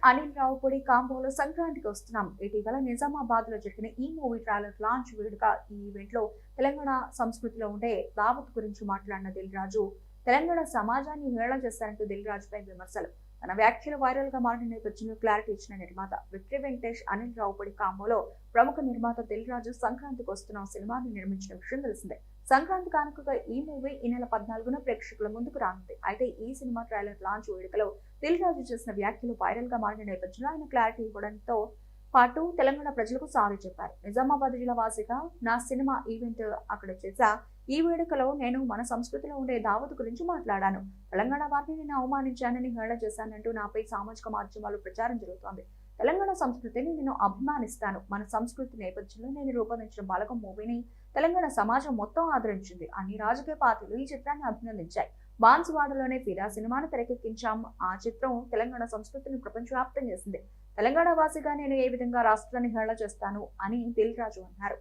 అనిల్ రావుపూడి కాంబోలో సంక్రాంతికి వస్తున్నాం. ఇటీవల నిజామాబాద్ లో జరిగిన ఈ మూవీ ట్రైలర్ లాంచ్ వేడుక ఈ ఈవెంట్ లో తెలంగాణ సంస్కృతిలో ఉండే దావత్ గురించి మాట్లాడిన దిల్ రాజు తెలంగాణ సమాజాన్ని హేళన చేశారంటూ దిల్ రాజు పై విమర్శలు. తన వ్యాఖ్యలు వైరల్ గా మారిన నేపథ్యంలో క్లారిటీ ఇచ్చిన నిర్మాత విక్టరీ వెంకటేష్ అనిల్ రావుపూడి కాంబోలో ప్రముఖ నిర్మాత దిల్ రాజు సంక్రాంతికి వస్తున్న సినిమాని నిర్మించిన విషయం తెలిసిందే. సంక్రాంతి కానుకగా ఈ మూవీ ఈ నెల 14న ప్రేక్షకుల ముందుకు రానుంది. అయితే ఈ సినిమా ట్రైలర్ లాంచ్ వేడుకలో దిల్ రాజు చేసిన వ్యాఖ్యలు వైరల్ గా మారిన నేపథ్యంలో ఆయన క్లారిటీ ఇవ్వడంతో పాటు తెలంగాణ ప్రజలకు సారీ చెప్పారు. నిజామాబాద్ జిల్లా వాసిగా నా సినిమా ఈవెంట్ అక్కడ చేశా. ఈ వేడుకలో నేను మన సంస్కృతిలో ఉండే దావత్ గురించి మాట్లాడాను. తెలంగాణ వారిని నేను అవమానించానని హేళన చేశానంటూ నాపై సామాజిక మాధ్యమాల్లో ప్రచారం జరుగుతోంది. తెలంగాణ సంస్కృతిని నేను అభిమానిస్తాను. మన సంస్కృతి నేపథ్యంలో నేను రూపొందించిన బలగం మూవీని తెలంగాణ సమాజం మొత్తం ఆదరించింది. అన్ని రాజకీయ పార్టీలు ఈ చిత్రాన్ని అభినందించాయి. బాన్సువాడలోనే ఫిదా సినిమాను తెరకెక్కించాం. ఆ చిత్రం తెలంగాణ సంస్కృతిని ప్రపంచవ్యాప్తం చేసింది. తెలంగాణ వాసిగా నేను ఏ విధంగా రాష్ట్రాన్ని హేళన చేస్తాను అని దిల్ రాజు అన్నారు.